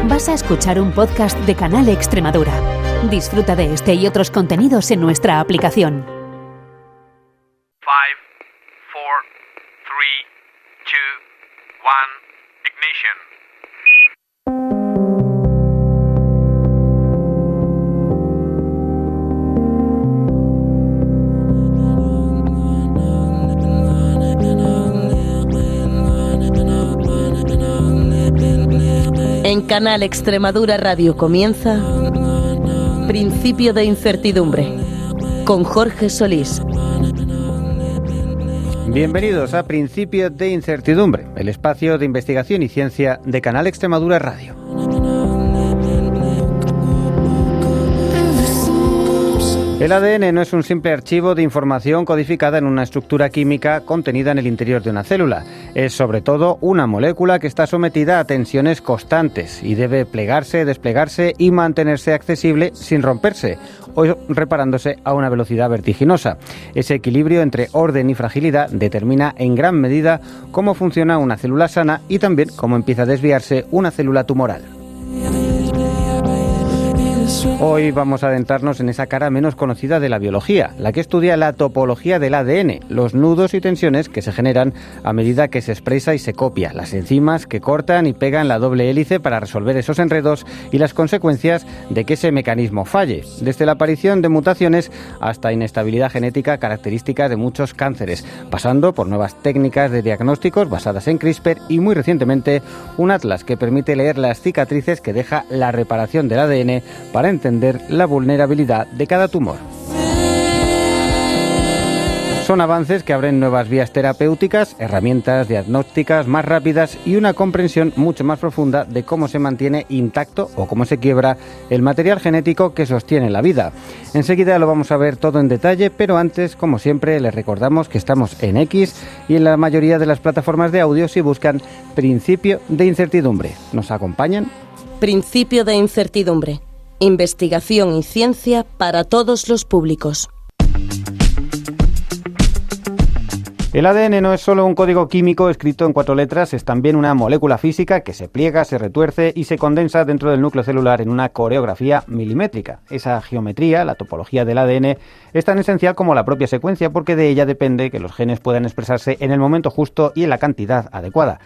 Vas a escuchar un podcast de Canal Extremadura. Disfruta de este y otros contenidos en nuestra aplicación. 5, 4, 3, 2, 1, ignition. En Canal Extremadura Radio comienza Principio de Incertidumbre con Jorge Solís. Bienvenidos a Principio de Incertidumbre, el espacio de investigación y ciencia de Canal Extremadura Radio. El ADN no es un simple archivo de información codificada en una estructura química contenida en el interior de una célula. Es sobre todo una molécula que está sometida a tensiones constantes y debe plegarse, desplegarse y mantenerse accesible sin romperse o reparándose a una velocidad vertiginosa. Ese equilibrio entre orden y fragilidad determina en gran medida cómo funciona una célula sana y también cómo empieza a desviarse una célula tumoral. Hoy vamos a adentrarnos en esa cara menos conocida de la biología, la que estudia la topología del ADN, los nudos y tensiones que se generan a medida que se expresa y se copia, las enzimas que cortan y pegan la doble hélice para resolver esos enredos y las consecuencias de que ese mecanismo falle, desde la aparición de mutaciones hasta inestabilidad genética característica de muchos cánceres, pasando por nuevas técnicas de diagnósticos basadas en CRISPR y muy recientemente un atlas que permite leer las cicatrices que deja la reparación del ADN para entender la vulnerabilidad de cada tumor. Son avances que abren nuevas vías terapéuticas, herramientas diagnósticas más rápidas y una comprensión mucho más profunda de cómo se mantiene intacto o cómo se quiebra el material genético que sostiene la vida. Enseguida lo vamos a ver todo en detalle, pero antes, como siempre, les recordamos que estamos en X y en la mayoría de las plataformas de audio si buscan Principio de Incertidumbre. ¿Nos acompañan? Principio de Incertidumbre. Investigación y ciencia para todos los públicos. El ADN no es solo un código químico escrito en 4 letras, es también una molécula física que se pliega, se retuerce y se condensa dentro del núcleo celular en una coreografía milimétrica. Esa geometría, la topología del ADN, es tan esencial como la propia secuencia porque de ella depende que los genes puedan expresarse en el momento justo y en la cantidad adecuada.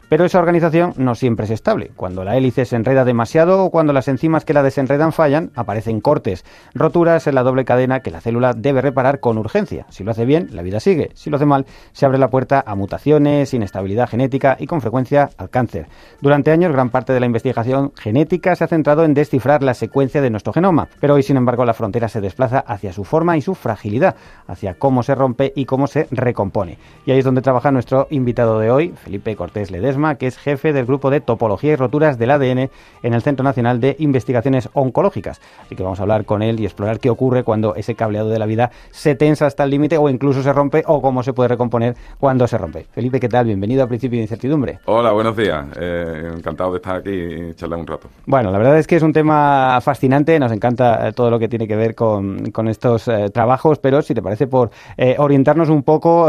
Pero esa organización no siempre es estable. Cuando la hélice se enreda demasiado o cuando las enzimas que la desenredan fallan, aparecen cortes, roturas en la doble cadena que la célula debe reparar con urgencia. Si lo hace bien, la vida sigue. Si lo hace mal, se abre la puerta a mutaciones, inestabilidad genética y con frecuencia al cáncer. Durante años, gran parte de la investigación genética se ha centrado en descifrar la secuencia de nuestro genoma. Pero hoy, sin embargo, la frontera se desplaza hacia su forma y su fragilidad, hacia cómo se rompe y cómo se recompone. Y ahí es donde trabaja nuestro invitado de hoy, Felipe Cortés Ledesma, que es jefe del grupo de topología y roturas del ADN en el Centro Nacional de Investigaciones Oncológicas. Así que vamos a hablar con él y explorar qué ocurre cuando ese cableado de la vida se tensa hasta el límite o incluso se rompe o cómo se puede recomponer cuando se rompe. Felipe, ¿qué tal? Bienvenido a Principio de Incertidumbre. Hola, buenos días. Encantado de estar aquí y charlar un rato. Bueno, la verdad es que es un tema fascinante, nos encanta todo lo que tiene que ver con estos trabajos, pero si te parece, por orientarnos un poco,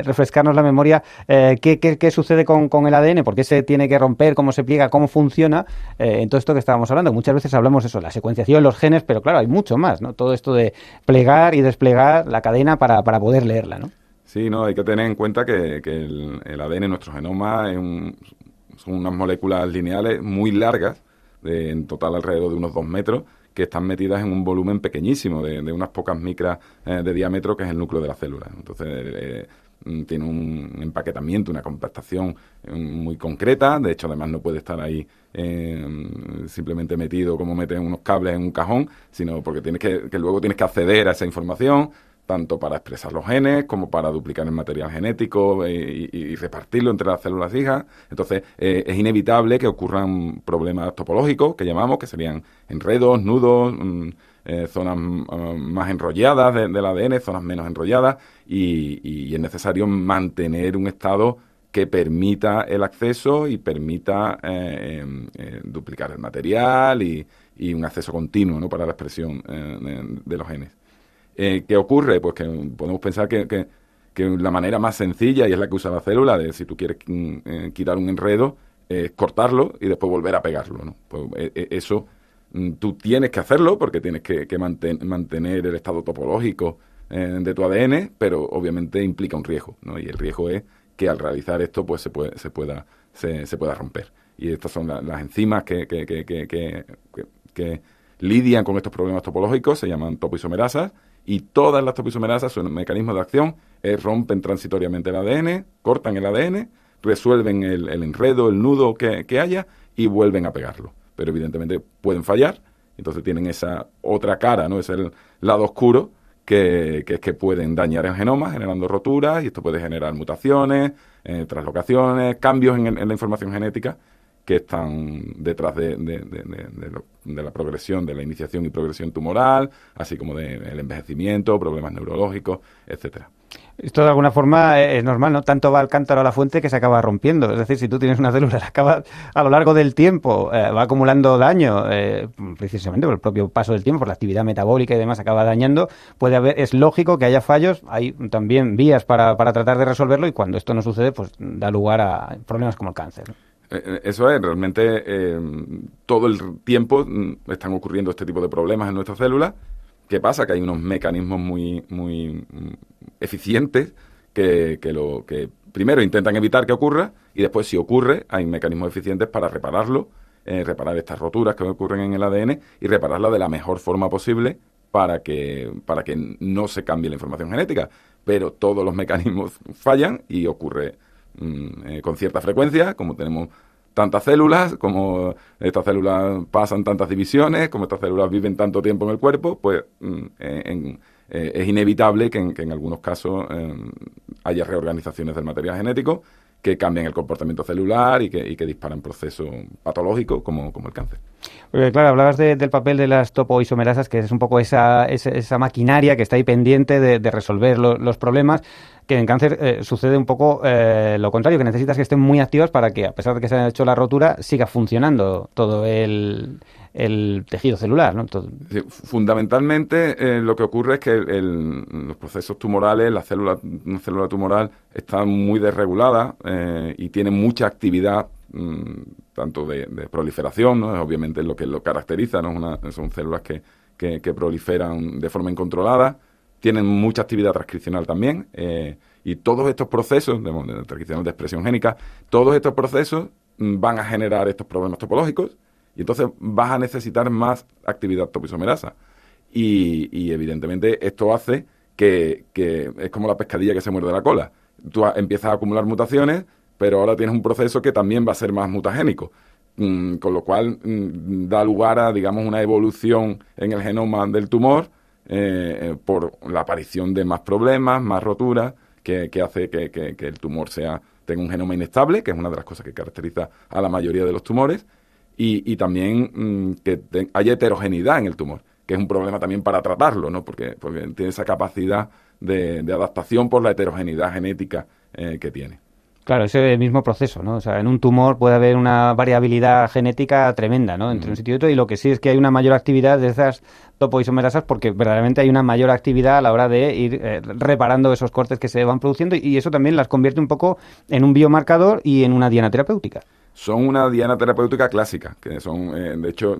refrescarnos la memoria, ¿qué sucede con el ADN? ¿Por qué se tiene que romper? ¿Cómo se pliega? ¿Cómo funciona? En todo esto que estábamos hablando. Muchas veces hablamos eso, la secuenciación, los genes, pero claro, hay mucho más, ¿no? Todo esto de plegar y desplegar la cadena para poder leerla, ¿no? Sí, no, hay que tener en cuenta que el ADN, nuestro genoma, son unas moléculas lineales muy largas, en total alrededor de unos 2 metros, que están metidas en un volumen pequeñísimo, de unas pocas micras de diámetro, que es el núcleo de la célula. Entonces, tiene un empaquetamiento, una compactación muy concreta. De hecho, además no puede estar ahí simplemente metido como meten unos cables en un cajón, sino porque luego tienes que acceder a esa información, tanto para expresar los genes como para duplicar el material genético y repartirlo entre las células hijas. Entonces, es inevitable que ocurran problemas topológicos, que llamamos, que serían enredos, nudos, zonas más enrolladas del ADN, zonas menos enrolladas, y es necesario mantener un estado que permita el acceso y permita duplicar el material y un acceso continuo, ¿no?, para la expresión de los genes. ¿Qué ocurre? Pues que podemos pensar que la manera más sencilla, y es la que usa la célula, de si tú quieres quitar un enredo, es cortarlo y después volver a pegarlo, ¿no? Pues eso tú tienes que hacerlo porque tienes que mantener el estado topológico de tu ADN, pero obviamente implica un riesgo, ¿no? Y el riesgo es que al realizar esto pues se pueda romper. Y estas son las enzimas que lidian con estos problemas topológicos, se llaman topoisomerasas, y todas las topoisomerasas, su mecanismo de acción es rompen transitoriamente el ADN, cortan el ADN, resuelven el enredo, el nudo que haya y vuelven a pegarlo. Pero evidentemente pueden fallar, entonces tienen esa otra cara, ¿no? Es el lado oscuro que pueden dañar el genoma generando roturas, y esto puede generar mutaciones, translocaciones, cambios en la información genética que están detrás de la progresión, de la iniciación y progresión tumoral, así como del envejecimiento, problemas neurológicos, etcétera. Esto de alguna forma es normal, ¿no? Tanto va el cántaro a la fuente que se acaba rompiendo. Es decir, si tú tienes una célula, acaba a lo largo del tiempo, va acumulando daño, precisamente por el propio paso del tiempo, por la actividad metabólica y demás, acaba dañando. Es lógico que haya fallos, hay también vías para tratar de resolverlo, y cuando esto no sucede, pues da lugar a problemas como el cáncer, ¿no? Eso es, realmente todo el tiempo están ocurriendo este tipo de problemas en nuestras células. ¿Qué pasa? Que hay unos mecanismos muy eficientes que primero intentan evitar que ocurra, y después, si ocurre, hay mecanismos eficientes para repararlo, reparar estas roturas que ocurren en el ADN y repararla de la mejor forma posible para que no se cambie la información genética. Pero todos los mecanismos fallan y ocurre con cierta frecuencia, como tenemos tantas células, como estas células pasan tantas divisiones, como estas células viven tanto tiempo en el cuerpo, pues es inevitable que en algunos casos haya reorganizaciones del material genético que cambian el comportamiento celular y que disparan procesos patológicos como el cáncer. Porque, claro, hablabas del papel de las topoisomerasas, que es un poco esa maquinaria que está ahí pendiente de resolver los problemas, que en cáncer sucede un poco lo contrario, que necesitas que estén muy activas para que, a pesar de que se haya hecho la rotura, siga funcionando todo el tejido celular, ¿no? Sí, fundamentalmente lo que ocurre es que los procesos tumorales, una célula tumoral está muy desregulada y tiene mucha actividad, tanto de proliferación, ¿no? Obviamente es lo que lo caracteriza, ¿no? Son células que proliferan de forma incontrolada, tienen mucha actividad transcripcional también, y todos estos procesos de transcripción de expresión génica, todos estos procesos van a generar estos problemas topológicos, y entonces vas a necesitar más actividad topoisomerasa. Y evidentemente esto hace que es como la pescadilla que se muerde la cola. Tú empiezas a acumular mutaciones, pero ahora tienes un proceso que también va a ser más mutagénico, con lo cual da lugar a, digamos, una evolución en el genoma del tumor por la aparición de más problemas, más roturas, que hace que el tumor tenga un genoma inestable, que es una de las cosas que caracteriza a la mayoría de los tumores, y también que haya heterogeneidad en el tumor, que es un problema también para tratarlo, ¿no? Porque tiene esa capacidad de adaptación por la heterogeneidad genética que tiene. Claro, ese mismo proceso, ¿no? O sea, en un tumor puede haber una variabilidad genética tremenda, ¿no? Entre un sitio y otro, y lo que sí es que hay una mayor actividad de esas topoisomerasas, porque verdaderamente hay una mayor actividad a la hora de ir reparando esos cortes que se van produciendo, y eso también las convierte un poco en un biomarcador y en una diana terapéutica. Son una diana terapéutica clásica, que son, de hecho,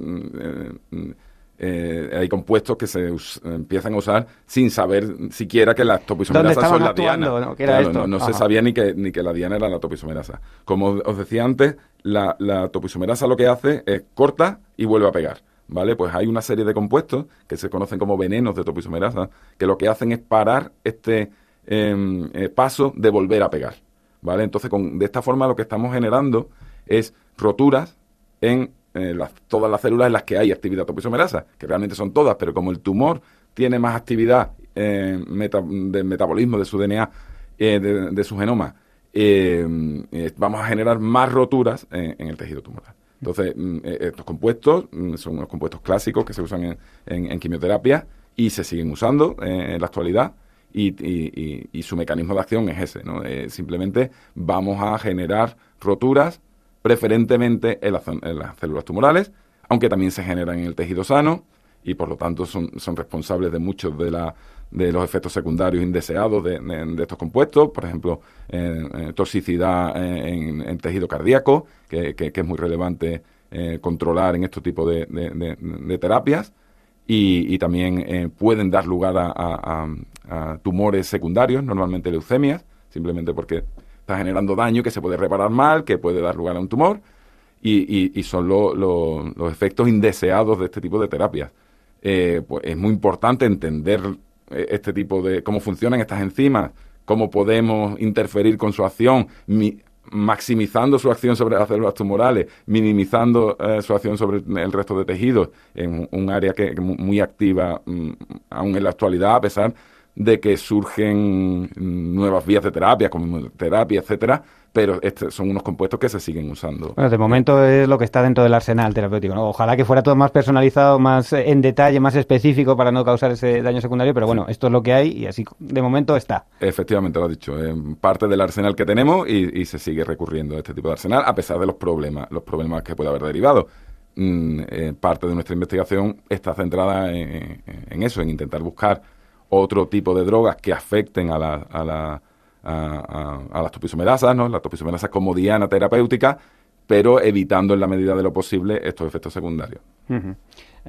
hay compuestos que se empiezan a usar sin saber siquiera que las topoisomerasas son la diana. ¿No? ¿Qué era esto? No se sabía ni que la diana era la topoisomerasa. Como os decía antes, la topoisomerasa lo que hace es corta y vuelve a pegar, ¿vale? Pues hay una serie de compuestos que se conocen como venenos de topoisomerasa, que lo que hacen es parar este paso de volver a pegar, ¿vale? Entonces, de esta forma lo que estamos generando es roturas en todas las células en las que hay actividad topoisomerasa, que realmente son todas, pero como el tumor tiene más actividad de metabolismo de su DNA, de su genoma, vamos a generar más roturas en el tejido tumoral. Entonces, estos compuestos son unos compuestos clásicos que se usan en quimioterapia y se siguen usando en la actualidad, y su mecanismo de acción es ese, ¿no? Simplemente vamos a generar roturas preferentemente en las células tumorales, aunque también se generan en el tejido sano, y por lo tanto son responsables de muchos de los efectos secundarios indeseados de estos compuestos, por ejemplo, toxicidad en tejido cardíaco, que es muy relevante controlar en este tipo de terapias, y también pueden dar lugar a tumores secundarios, normalmente leucemias, simplemente porque está generando daño que se puede reparar mal, que puede dar lugar a un tumor, y son los efectos indeseados de este tipo de terapias. Pues es muy importante entender este tipo de cómo funcionan estas enzimas, cómo podemos interferir con su acción, maximizando su acción sobre las células tumorales, minimizando su acción sobre el resto de tejidos, en un área que muy activa aún en la actualidad, a pesar de que surgen nuevas vías de terapia, como terapia, etcétera, pero son unos compuestos que se siguen usando. Bueno, de momento es lo que está dentro del arsenal terapéutico, ¿no? Ojalá que fuera todo más personalizado, más en detalle, más específico para no causar ese daño secundario, pero bueno, esto es lo que hay y así de momento está. Efectivamente, lo has dicho, es parte del arsenal que tenemos y se sigue recurriendo a este tipo de arsenal a pesar de los problemas que puede haber derivado. Parte de nuestra investigación está centrada en eso, en intentar buscar otro tipo de drogas que afecten a las topoisomerasas, ¿no? La topoisomerasa como diana terapéutica, pero evitando en la medida de lo posible estos efectos secundarios. Uh-huh.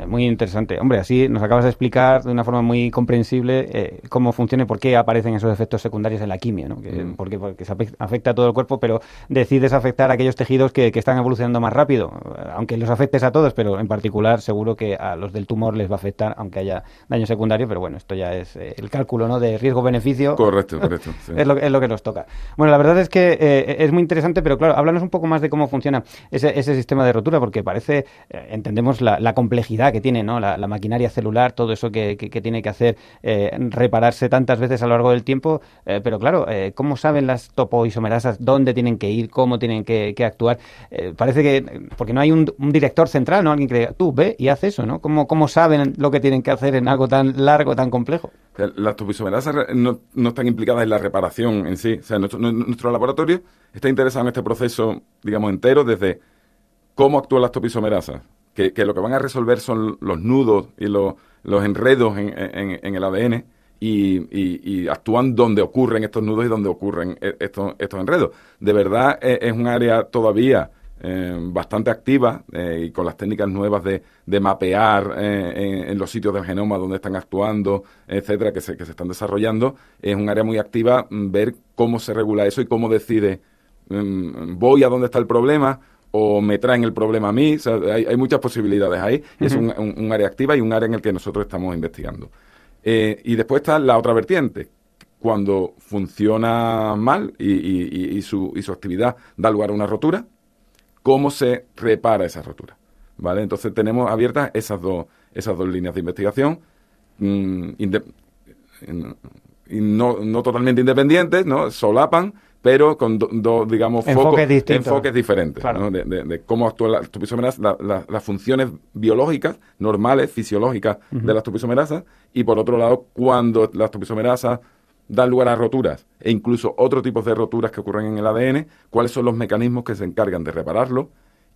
Muy interesante. Hombre, así nos acabas de explicar de una forma muy comprensible cómo funciona y por qué aparecen esos efectos secundarios en la quimio, ¿no? Porque se afecta a todo el cuerpo, pero decides afectar a aquellos tejidos que están evolucionando más rápido, aunque los afectes a todos, pero en particular seguro que a los del tumor les va a afectar, aunque haya daño secundario, pero bueno, esto ya es el cálculo, ¿no?, de riesgo-beneficio. Correcto. Sí. Es lo que nos toca. Bueno, la verdad es que es muy interesante, pero claro, háblanos un poco más de cómo funciona ese sistema de rotura, porque parece, entendemos la complejidad que tiene, ¿no?, la maquinaria celular, todo eso que tiene que hacer repararse tantas veces a lo largo del tiempo, pero claro, ¿cómo saben las topoisomerasas dónde tienen que ir, cómo tienen que actuar? Parece que, porque no hay un director central, ¿no?, alguien que diga, tú ve y haz eso, ¿no? ¿Cómo saben lo que tienen que hacer en algo tan largo, tan complejo? Las topoisomerasas no están implicadas en la reparación en sí. O sea, nuestro laboratorio está interesado en este proceso, digamos, entero, desde cómo actúan las topoisomerasas, que lo que van a resolver son los nudos y los enredos en el ADN y actúan donde ocurren estos nudos y donde ocurren estos enredos. De verdad, es un área todavía bastante activa y con las técnicas nuevas de mapear en los sitios del genoma donde están actuando, etcétera, que se están desarrollando. Es un área muy activa ver cómo se regula eso y cómo decide voy a donde está el problema o me traen el problema a mí. O sea, hay muchas posibilidades ahí. Uh-huh. Es un área activa y un área en el que nosotros estamos investigando. Y después está la otra vertiente. Cuando funciona mal y su actividad da lugar a una rotura, ¿cómo se repara esa rotura? ¿Vale? Entonces tenemos abiertas esas dos líneas de investigación, no totalmente independientes, ¿no? Solapan, pero con digamos, enfoques diferentes, claro, ¿no? de cómo actúan las topoisomerasas, las funciones biológicas, normales, fisiológicas, uh-huh, de las topoisomerasas, y por otro lado, cuando las topoisomerasas dan lugar a roturas, e incluso otros tipos de roturas que ocurren en el ADN, cuáles son los mecanismos que se encargan de repararlo,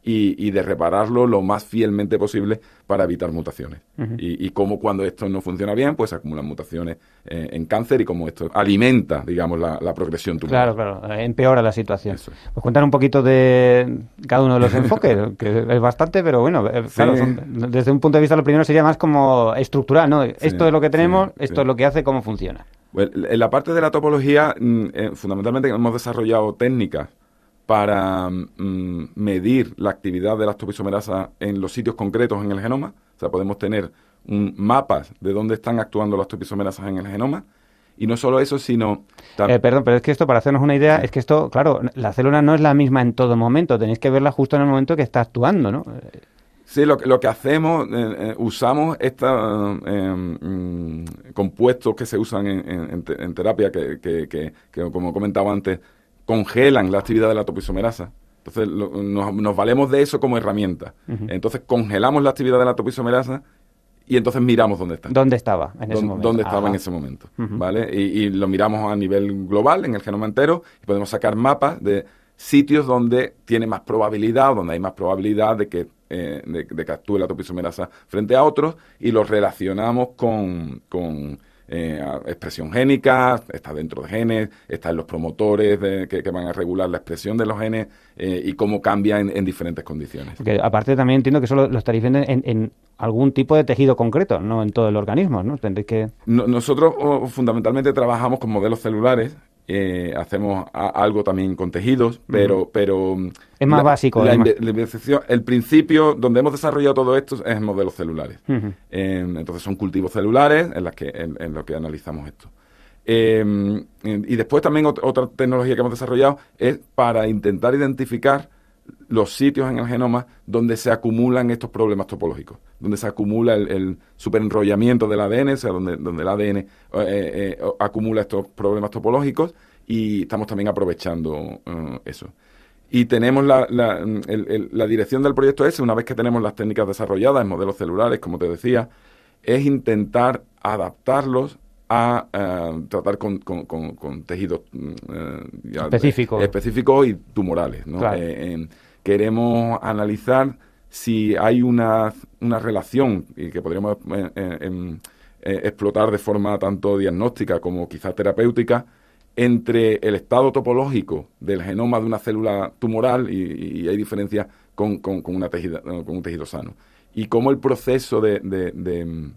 y de repararlo lo más fielmente posible para evitar mutaciones. Uh-huh. Y cómo cuando esto no funciona bien, pues se acumulan mutaciones en cáncer y cómo esto alimenta, digamos, la progresión tumoral. Claro, empeora la situación. Eso. Pues cuéntanos un poquito de cada uno de los enfoques, que es bastante, pero bueno, claro, sí. Desde un punto de vista lo primero sería más como estructural, ¿no? Sí, esto es lo que tenemos, esto es lo que hace, cómo funciona. Bueno, en la parte de la topología, fundamentalmente hemos desarrollado técnicas para medir la actividad de las topoisomerasas en los sitios concretos en el genoma. O sea, podemos tener mapas de dónde están actuando las topoisomerasas en el genoma. Y no solo eso, sino... Perdón, pero es que esto, para hacernos una idea, es que esto, claro, la célula no es la misma en todo momento. Tenéis que verla justo en el momento que está actuando, ¿no? Sí, lo que hacemos, usamos estos compuestos que se usan en terapia, que como comentaba antes, congelan la actividad de la topoisomerasa. Entonces nos valemos de eso como herramienta. Uh-huh. Entonces congelamos la actividad de la topoisomerasa y entonces miramos dónde está. ¿Dónde estaba en ese momento? ¿Dónde estaba en ese momento? Uh-huh. ¿Vale? Y lo miramos a nivel global, en el genoma entero, y podemos sacar mapas de sitios donde tiene más probabilidad o donde hay más probabilidad de que de que actúe la topoisomerasa frente a otros, y los relacionamos con expresión génica, está dentro de genes, está en los promotores que van a regular la expresión de los genes y cómo cambia en diferentes condiciones. Porque aparte también entiendo que eso lo estaréis viendo en algún tipo de tejido concreto, no en todo el organismo, ¿no? Tendréis que... Nosotros fundamentalmente trabajamos con modelos celulares. Hacemos algo también con tejidos, pero es más básico. El principio donde hemos desarrollado todo esto es en modelos celulares. Entonces son cultivos celulares en los que analizamos esto. Y después también otra tecnología que hemos desarrollado es para intentar identificar los sitios en el genoma donde se acumulan estos problemas topológicos, donde se acumula el superenrollamiento del ADN, o sea, donde el ADN acumula estos problemas topológicos, y estamos también aprovechando eso. Y tenemos la dirección del proyecto ese, una vez que tenemos las técnicas desarrolladas en modelos celulares, como te decía, es intentar adaptarlos a tratar con tejidos específicos y tumorales, ¿no? Claro. Queremos analizar si hay una relación y que podríamos explotar de forma tanto diagnóstica como quizás terapéutica entre el estado topológico del genoma de una célula tumoral y hay diferencias con un tejido sano. Y cómo el proceso de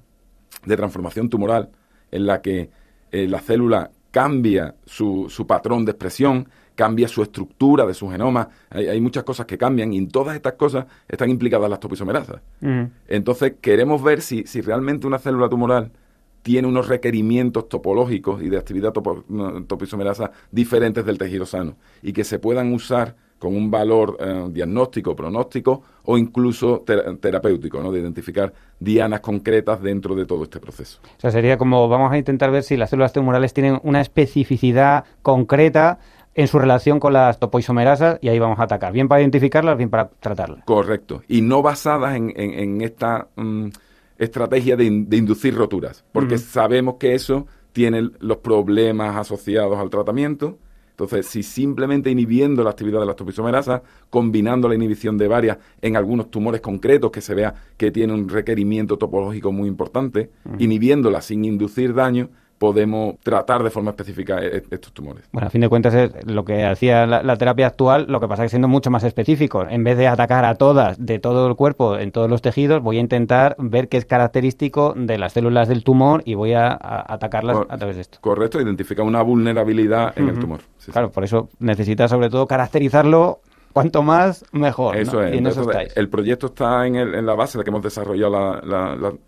transformación tumoral en la que la célula cambia su patrón de expresión, cambia su estructura de su genoma. Hay muchas cosas que cambian y en todas estas cosas están implicadas las topoisomerasas. Entonces queremos ver si realmente una célula tumoral tiene unos requerimientos topológicos y de actividad topoisomerasa diferentes del tejido sano y que se puedan usar con un valor diagnóstico, pronóstico o incluso terapéutico, ¿no? De identificar dianas concretas dentro de todo este proceso. O sea, sería como vamos a intentar ver si las células tumorales tienen una especificidad concreta en su relación con las topoisomerasas y ahí vamos a atacar, bien para identificarlas, bien para tratarlas. Correcto, y no basadas en esta estrategia de inducir roturas, porque sabemos que eso tiene los problemas asociados al tratamiento. Entonces, si simplemente inhibiendo la actividad de las topoisomerasas, combinando la inhibición de varias en algunos tumores concretos que se vea que tienen un requerimiento topológico muy importante, inhibiéndolas sin inducir daño, podemos tratar de forma específica estos tumores. Bueno, a fin de cuentas es lo que hacía la terapia actual, lo que pasa es que siendo mucho más específico. En vez de atacar a todas, de todo el cuerpo, en todos los tejidos, voy a intentar ver qué es característico de las células del tumor y voy a atacarlas a través de esto. Correcto, identifica una vulnerabilidad en el tumor. Sí, claro, por eso necesita sobre todo caracterizarlo. Cuanto más, mejor. Eso, ¿no? Es. Y en eso estáis. El proyecto está en la base de que hemos desarrollado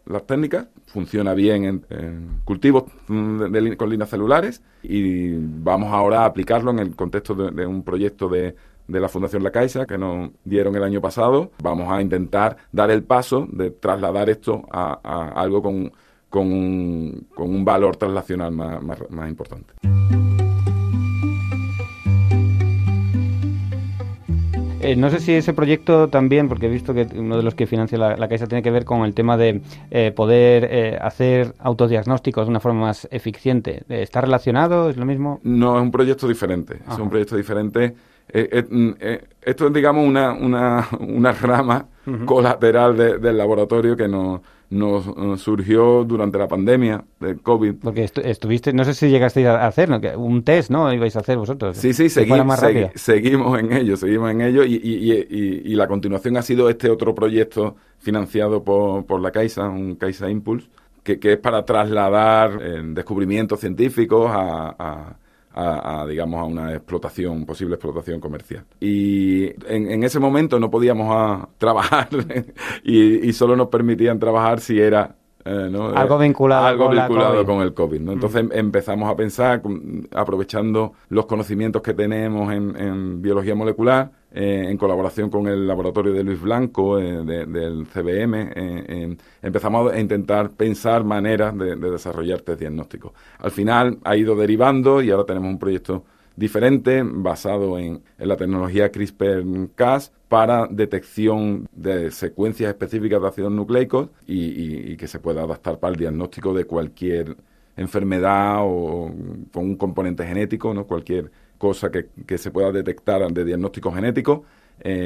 las técnicas. Funciona bien en cultivos con líneas celulares y vamos ahora a aplicarlo en el contexto de un proyecto de la Fundación La Caixa que nos dieron el año pasado. Vamos a intentar dar el paso de trasladar esto a algo con un valor translacional más importante. No sé si ese proyecto también, porque he visto que uno de los que financia la Caixa tiene que ver con el tema de poder hacer autodiagnósticos de una forma más eficiente. ¿Está relacionado? ¿Es lo mismo? No, es un proyecto diferente. Ajá. Es un proyecto diferente. Esto es, digamos, una rama colateral del laboratorio que nos surgió durante la pandemia del COVID. Porque estuviste, no sé si llegasteis a hacer, ¿no? Un test, ¿no? Ibais a hacer vosotros. Sí, seguimos en ello y la continuación ha sido este otro proyecto financiado por la Caixa, un Caixa Impulse, que es para trasladar descubrimientos científicos digamos, a una posible explotación comercial. Y en ese momento no podíamos trabajar y solo nos permitían trabajar si era algo vinculado con el COVID, ¿no? Entonces empezamos a pensar, aprovechando los conocimientos que tenemos en biología molecular, en colaboración con el laboratorio de Luis Blanco, del CBM, empezamos a intentar pensar maneras de desarrollar test diagnósticos. Al final ha ido derivando y ahora tenemos un proyecto diferente, basado en la tecnología CRISPR-Cas para detección de secuencias específicas de ácidos nucleicos y que se pueda adaptar para el diagnóstico de cualquier enfermedad o con un componente genético, ¿no? Cualquier cosa que se pueda detectar de diagnóstico genético,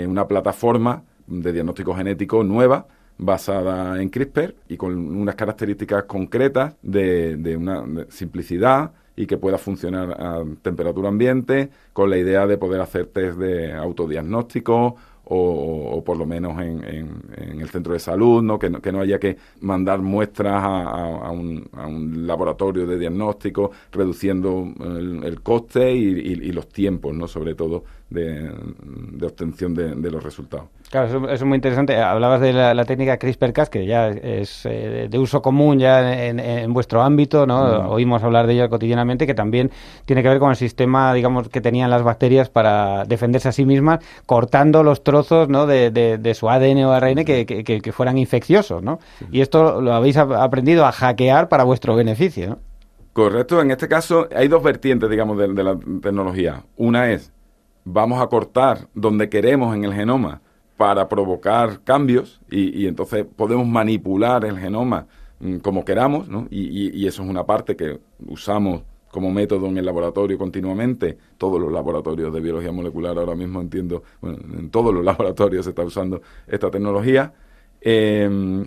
una plataforma de diagnóstico genético nueva, basada en CRISPR y con unas características concretas de una simplicidad y que pueda funcionar a temperatura ambiente, con la idea de poder hacer test de autodiagnóstico o por lo menos en el centro de salud, ¿no? Que no haya que mandar muestras a un laboratorio de diagnóstico, reduciendo el coste y los tiempos, ¿no? Sobre todo de obtención de los resultados. Claro, eso es muy interesante. Hablabas de la técnica CRISPR-Cas, que ya es de uso común ya en vuestro ámbito, ¿no? Oímos hablar de ella cotidianamente, que también tiene que ver con el sistema, digamos, que tenían las bacterias para defenderse a sí mismas, cortando los trozos, ¿no? de su ADN o ARN que fueran infecciosos, ¿no? Sí. Y esto lo habéis aprendido a hackear para vuestro beneficio, ¿no? Correcto. En este caso hay dos vertientes, digamos, de la tecnología. Una es, vamos a cortar donde queremos en el genoma para provocar cambios y entonces podemos manipular el genoma como queramos, ¿no? Y eso es una parte que usamos como método en el laboratorio continuamente. Todos los laboratorios de biología molecular ahora mismo entiendo, bueno, en todos los laboratorios se está usando esta tecnología.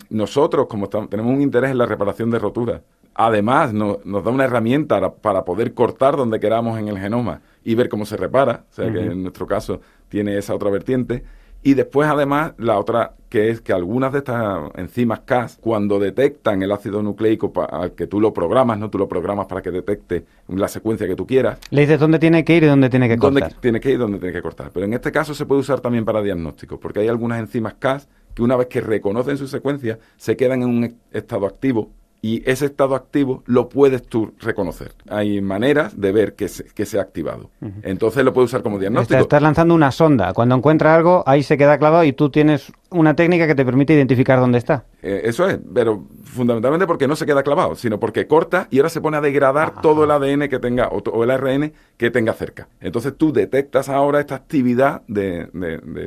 Nosotros, como tenemos un interés en la reparación de roturas, además nos da una herramienta para poder cortar donde queramos en el genoma y ver cómo se repara, o sea que en nuestro caso tiene esa otra vertiente. Y después, además, la otra, que es que algunas de estas enzimas Cas, cuando detectan el ácido nucleico al que tú lo programas, ¿no? Tú lo programas para que detecte la secuencia que tú quieras. Le dices dónde tiene que ir y dónde tiene que cortar. Dónde tiene que ir y dónde tiene que cortar. Pero en este caso se puede usar también para diagnóstico, porque hay algunas enzimas Cas que una vez que reconocen su secuencia, se quedan en un estado activo y ese estado activo lo puedes tú reconocer. Hay maneras de ver que se ha activado. Entonces lo puedes usar como diagnóstico. Estás lanzando una sonda. Cuando encuentra algo, ahí se queda clavado y tú tienes una técnica que te permite identificar dónde está. Eso es, pero fundamentalmente porque no se queda clavado, sino porque corta y ahora se pone a degradar todo el ADN que tenga o el ARN que tenga cerca. Entonces tú detectas ahora esta actividad de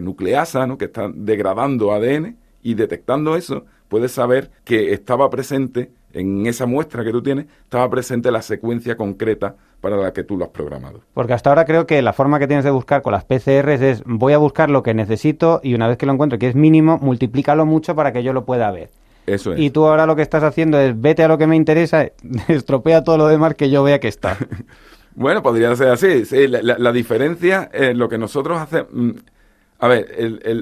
nucleasa, ¿no? Que está degradando ADN, y detectando eso puedes saber que estaba presente en esa muestra que tú tienes, estaba presente la secuencia concreta para la que tú lo has programado. Porque hasta ahora creo que la forma que tienes de buscar con las PCRs es voy a buscar lo que necesito y una vez que lo encuentro, que es mínimo, multiplícalo mucho para que yo lo pueda ver. Eso es. Y tú ahora lo que estás haciendo es vete a lo que me interesa, estropea todo lo demás que yo vea que está. Bueno, podría ser así. Sí, la diferencia es lo que nosotros hacemos. A ver,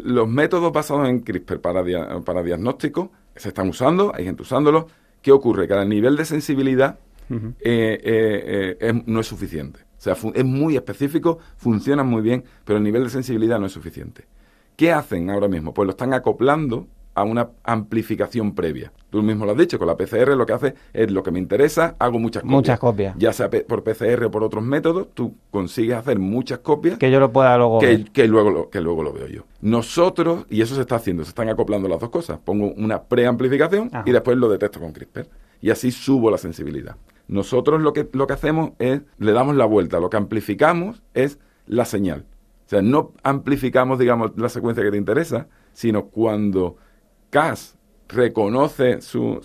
los métodos basados en CRISPR para diagnóstico se están usando, hay gente usándolos. ¿Qué ocurre? Que el nivel de sensibilidad no es suficiente. O sea, es muy específico, funcionan muy bien, pero el nivel de sensibilidad no es suficiente. ¿Qué hacen ahora mismo? Pues lo están acoplando a una amplificación previa. Tú mismo lo has dicho, con la PCR lo que hace es lo que me interesa, hago muchas copias. Muchas copias. Ya sea por PCR o por otros métodos, tú consigues hacer muchas copias. Que yo lo pueda luego ver. Que luego lo veo yo. Nosotros, y eso se está haciendo, se están acoplando las dos cosas. Pongo una preamplificación y después lo detecto con CRISPR. Y así subo la sensibilidad. Nosotros lo que hacemos es, le damos la vuelta. Lo que amplificamos es la señal. O sea, no amplificamos, digamos, la secuencia que te interesa, sino cuando Cas reconoce su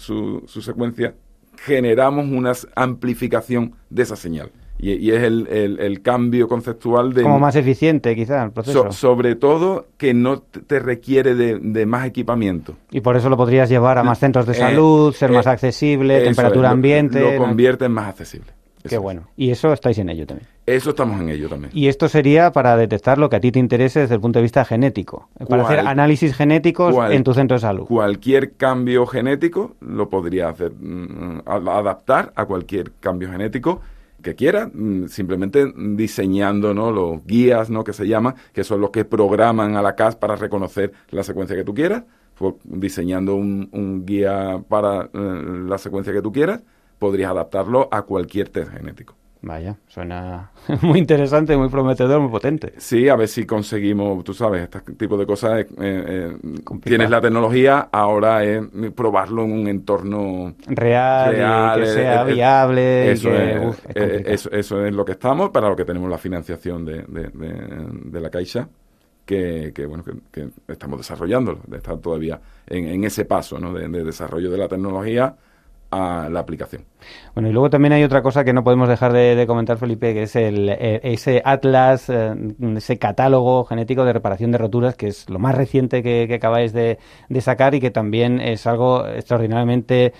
secuencia, generamos una amplificación de esa señal. Y es el cambio conceptual de... Como más eficiente, quizás, el proceso. Sobre todo que no te requiere de más equipamiento. Y por eso lo podrías llevar a más centros de salud, ser más accesible, temperatura ambiente... Lo convierte en más accesible. Qué bueno. Y eso estáis en ello también. Eso estamos en ello también. Y esto sería para detectar lo que a ti te interese desde el punto de vista genético. Para hacer análisis genéticos en tu centro de salud. Cualquier cambio genético lo podría hacer, adaptar a cualquier cambio genético que quiera, simplemente diseñando, ¿no?, los guías, ¿no?, que se llaman, que son los que programan a la Cas para reconocer la secuencia que tú quieras. Pues diseñando un guía para la secuencia que tú quieras, podrías adaptarlo a cualquier test genético. Vaya, suena muy interesante, muy prometedor, muy potente. Sí, a ver si conseguimos, tú sabes, este tipo de cosas. Tienes la tecnología, ahora es probarlo en un entorno real que sea viable. Eso es lo que estamos, para lo que tenemos la financiación de la Caixa, que estamos desarrollando, está todavía en ese paso, ¿no?, de desarrollo de la tecnología, a la aplicación. Bueno, y luego también hay otra cosa que no podemos dejar de comentar, Felipe, que es ese atlas, ese catálogo genético de reparación de roturas, que es lo más reciente que acabáis de sacar y que también es algo extraordinariamente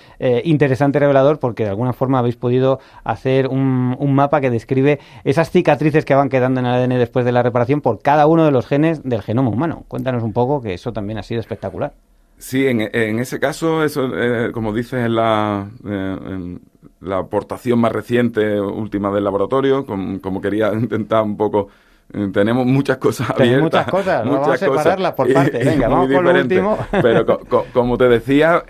interesante y revelador, porque de alguna forma habéis podido hacer un mapa que describe esas cicatrices que van quedando en el ADN después de la reparación por cada uno de los genes del genoma humano. Cuéntanos un poco, que eso también ha sido espectacular. Sí, en ese caso, eso, como dices, es la aportación más reciente, última del laboratorio, como quería intentar un poco. Tenemos muchas cosas abiertas. Muchas cosas, vamos a separarlas por partes. Venga, vamos con lo último. Pero como te decía,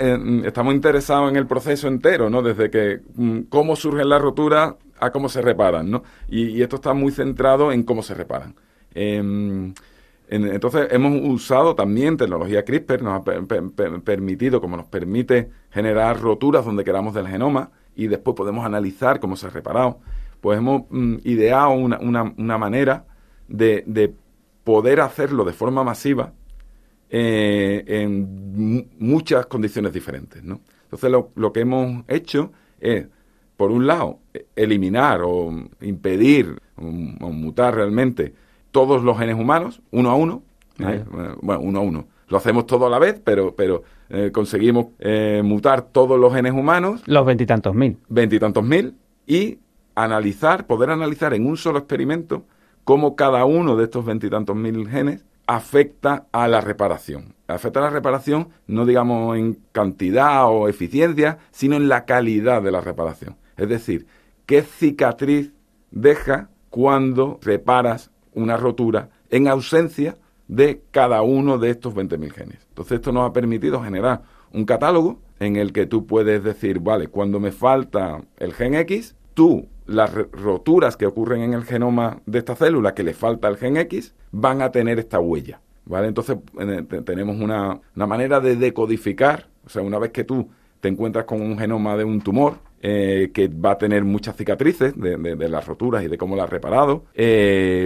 estamos interesados en el proceso entero, ¿no? Desde que cómo surgen las roturas a cómo se reparan, ¿no? Y esto está muy centrado en cómo se reparan. Entonces hemos usado también tecnología CRISPR, nos ha permitido, como nos permite generar roturas donde queramos del genoma y después podemos analizar cómo se ha reparado. Pues hemos ideado una manera de poder hacerlo de forma masiva en muchas condiciones diferentes, ¿no? Entonces lo que hemos hecho es, por un lado, eliminar o impedir o mutar realmente todos los genes humanos, uno a uno. Bueno, uno a uno. Lo hacemos todo a la vez, pero conseguimos mutar todos los genes humanos. Los 20 y tantos mil. 20 y tantos mil. Y poder analizar en un solo experimento cómo cada uno de estos 20 y tantos mil genes afecta a la reparación. Afecta a la reparación no digamos en cantidad o eficiencia, sino en la calidad de la reparación. Es decir, qué cicatriz deja cuando reparas una rotura en ausencia de cada uno de estos 20.000 genes. Entonces esto nos ha permitido generar un catálogo en el que tú puedes decir, vale, cuando me falta el gen X, las roturas que ocurren en el genoma de esta célula que le falta el gen X, van a tener esta huella, ¿vale? Entonces tenemos una manera de decodificar, o sea, una vez que tú te encuentras con un genoma de un tumor, que va a tener muchas cicatrices de las roturas y de cómo las has reparado,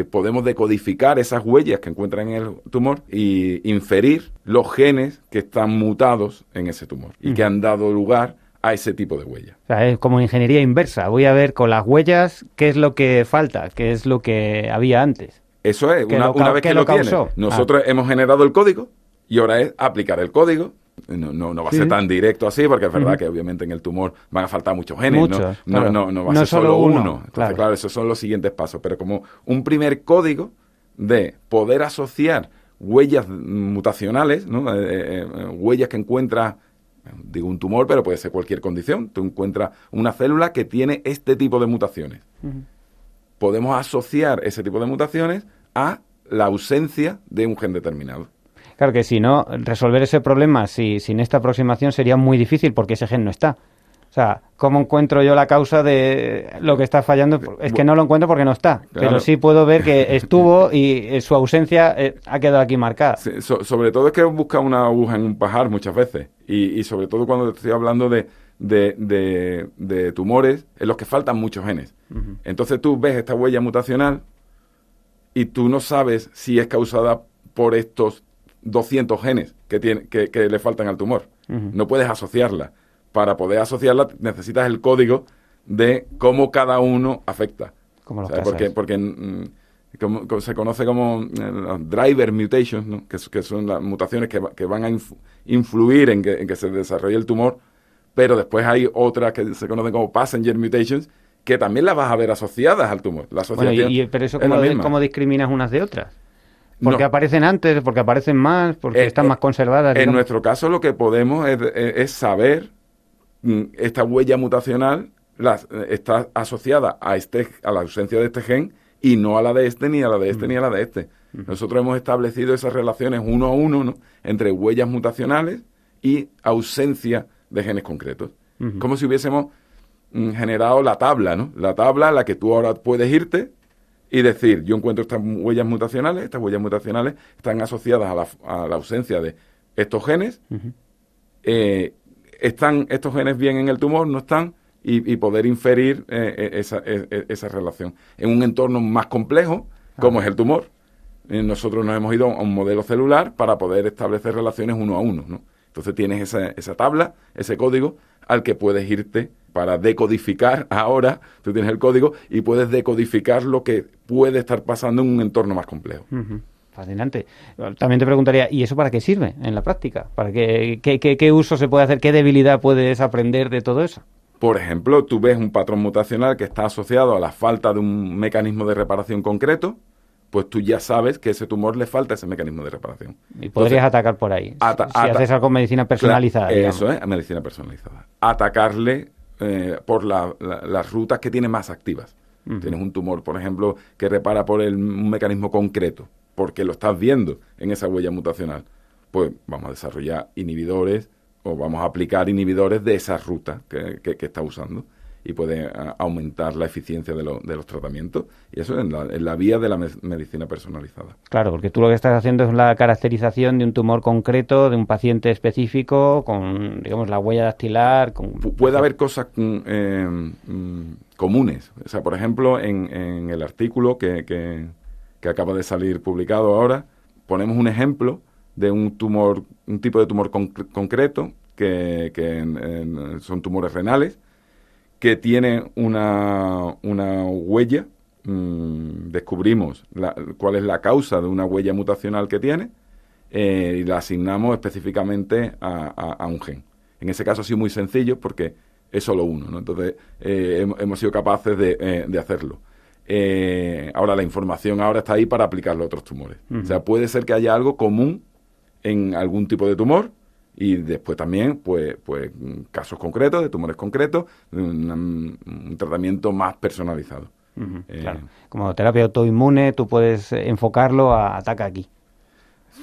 podemos decodificar esas huellas que encuentran en el tumor y inferir los genes que están mutados en ese tumor y que han dado lugar a ese tipo de huellas. O sea, es como ingeniería inversa. Voy a ver con las huellas qué es lo que falta, qué es lo que había antes. Eso es, una vez que lo tienes, nosotros hemos generado el código y ahora es aplicar el código. No va a ser tan directo así, porque es verdad que obviamente en el tumor van a faltar muchos genes, no va a ser solo uno. Entonces, claro, esos son los siguientes pasos, pero como un primer código de poder asociar huellas mutacionales, ¿no? Huellas que encuentras, digo un tumor, pero puede ser cualquier condición. Tú encuentras una célula que tiene este tipo de mutaciones. Podemos asociar ese tipo de mutaciones a la ausencia de un gen determinado. Claro que si no, resolver ese problema sin esta aproximación sería muy difícil porque ese gen no está. O sea, ¿cómo encuentro yo la causa de lo que está fallando? Es que no lo encuentro porque no está. Claro. Pero sí puedo ver que estuvo y su ausencia ha quedado aquí marcada. Sí, sobre todo es que busca una aguja en un pajar muchas veces. Y sobre todo cuando estoy hablando de tumores en los que faltan muchos genes. Entonces tú ves esta huella mutacional y tú no sabes si es causada por estos 200 genes que le faltan al tumor. No puedes asociarla. Para poder asociarla necesitas el código de cómo cada uno afecta. Como porque se conoce como driver mutations, ¿no? que son las mutaciones que van a influir en que se desarrolle el tumor, pero después hay otras que se conocen como passenger mutations, que también las vas a ver asociadas al tumor. La asociación pero eso ¿cómo discriminas unas de otras? ¿Porque aparecen antes, porque aparecen más, porque están más conservadas? En nuestro caso lo que podemos es saber esta huella mutacional está asociada a la ausencia de este gen y no a la de este, ni a la de este, ni a la de este. Nosotros hemos establecido esas relaciones uno a uno, ¿no? Entre huellas mutacionales y ausencia de genes concretos. Como si hubiésemos generado la tabla, ¿no? La tabla a la que tú ahora puedes irte y decir, yo encuentro estas huellas mutacionales están asociadas a la ausencia de estos genes, ¿están estos genes bien en el tumor? ¿No están? Y poder inferir esa relación. En un entorno más complejo, como es el tumor, nosotros nos hemos ido a un modelo celular para poder establecer relaciones uno a uno, ¿no? Entonces tienes esa tabla, ese código, al que puedes irte para decodificar. Ahora tú tienes el código y puedes decodificar lo que puede estar pasando en un entorno más complejo. Uh-huh. Fascinante. También te preguntaría, ¿y eso para qué sirve en la práctica? ¿Para qué uso se puede hacer? ¿Qué debilidad puedes aprender de todo eso? Por ejemplo, tú ves un patrón mutacional que está asociado a la falta de un mecanismo de reparación concreto, pues tú ya sabes que a ese tumor le falta ese mecanismo de reparación. Y podrías atacar por ahí, si haces algo con medicina personalizada. Claro, eso es, medicina personalizada. Atacarle por las rutas que tiene más activas. Uh-huh. Tienes un tumor, por ejemplo, que repara por un mecanismo concreto, porque lo estás viendo en esa huella mutacional. Pues vamos a desarrollar inhibidores o vamos a aplicar inhibidores de esa ruta que está usando, y puede aumentar la eficiencia de los tratamientos. Y eso es en la vía de la medicina personalizada. Claro, porque tú lo que estás haciendo es la caracterización de un tumor concreto, de un paciente específico, con, digamos, la huella dactilar. Puede haber cosas comunes. O sea, por ejemplo, en el artículo que acaba de salir publicado ahora, ponemos un ejemplo de un tipo de tumor concreto, que son tumores renales, que tiene una huella. Descubrimos cuál es la causa de una huella mutacional que tiene, y la asignamos específicamente a un gen. En ese caso ha sido muy sencillo porque es solo uno, ¿no? Entonces hemos sido capaces de hacerlo. Ahora la información está ahí para aplicarlo a otros tumores. Uh-huh. O sea, puede ser que haya algo común en algún tipo de tumor, y después también, pues casos concretos, de tumores concretos, un tratamiento más personalizado. Uh-huh, claro. Como terapia autoinmune, tú puedes enfocarlo a ataca aquí.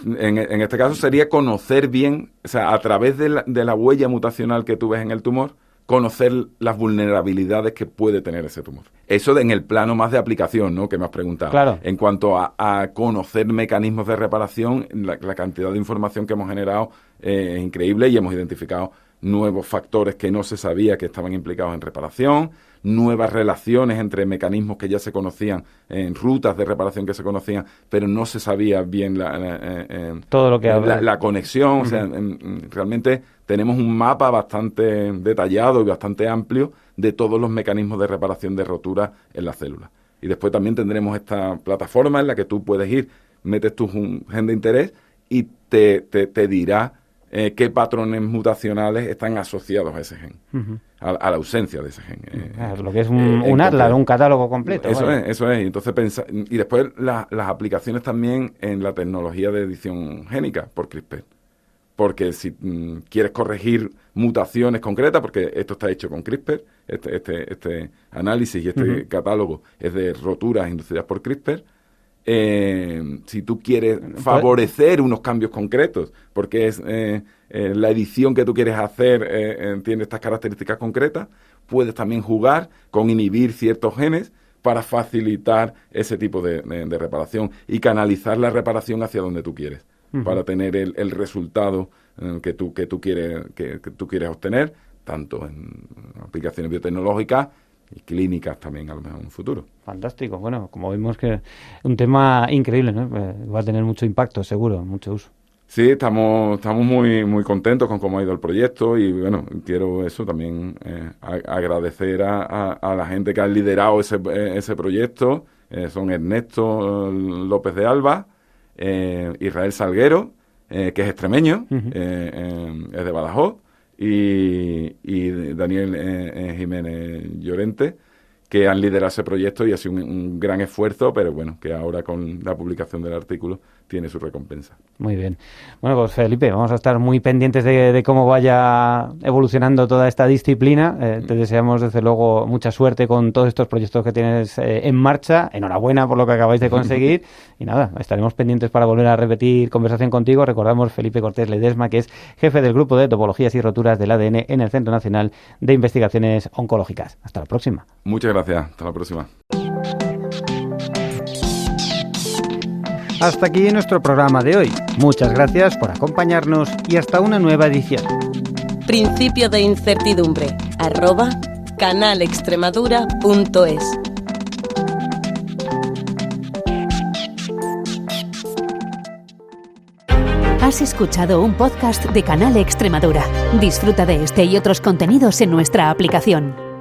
En este caso sería conocer bien, o sea, a través de la huella mutacional que tú ves en el tumor, conocer las vulnerabilidades que puede tener ese tumor. Eso en el plano más de aplicación, ¿no?, que me has preguntado. Claro. En cuanto a conocer mecanismos de reparación, la cantidad de información que hemos generado es increíble, y hemos identificado nuevos factores que no se sabía que estaban implicados en reparación, nuevas relaciones entre mecanismos que ya se conocían, en rutas de reparación que se conocían, pero no se sabía bien todo lo que la conexión. Uh-huh. O sea, realmente tenemos un mapa bastante detallado y bastante amplio de todos los mecanismos de reparación de rotura en las células. Y después también tendremos esta plataforma en la que tú puedes ir, metes tu gen de interés y te dirá qué patrones mutacionales están asociados a ese gen, uh-huh, a la ausencia de ese gen. Lo que es un atlas, un catálogo completo. Eso es. Y entonces y después las aplicaciones también en la tecnología de edición génica por CRISPR. Porque si quieres corregir mutaciones concretas, porque esto está hecho con CRISPR, este análisis y este uh-huh, catálogo es de roturas inducidas por CRISPR. Si tú quieres favorecer unos cambios concretos, porque es la edición que tú quieres hacer tiene estas características concretas, puedes también jugar con inhibir ciertos genes para facilitar ese tipo de reparación y canalizar la reparación hacia donde tú quieres, uh-huh, para tener el resultado que tú quieres obtener, tanto en aplicaciones biotecnológicas y clínicas también, a lo mejor en un futuro. Fantástico. Bueno, como vemos que un tema increíble, ¿no? Va a tener mucho impacto, seguro, mucho uso. Sí, estamos muy muy contentos con cómo ha ido el proyecto, y bueno, quiero eso también agradecer a la gente que ha liderado ese proyecto. Son Ernesto López de Alba, Israel Salguero, que es extremeño, uh-huh, es de Badajoz, y Daniel Jiménez Llorente, que han liderado ese proyecto, y ha sido un gran esfuerzo, pero bueno, que ahora con la publicación del artículo tiene su recompensa. Muy bien. Bueno, pues Felipe, vamos a estar muy pendientes de cómo vaya evolucionando toda esta disciplina. Te deseamos, desde luego, mucha suerte con todos estos proyectos que tienes en marcha. Enhorabuena por lo que acabáis de conseguir. Y nada, estaremos pendientes para volver a repetir conversación contigo. Recordamos, Felipe Cortés Ledesma, que es jefe del Grupo de Topologías y Roturas del ADN en el Centro Nacional de Investigaciones Oncológicas. Hasta la próxima. Muchas gracias. Hasta la próxima. Hasta aquí nuestro programa de hoy. Muchas gracias por acompañarnos y hasta una nueva edición. Principio de incertidumbre @canalextremadura.es Has escuchado un podcast de Canal Extremadura. Disfruta de este y otros contenidos en nuestra aplicación.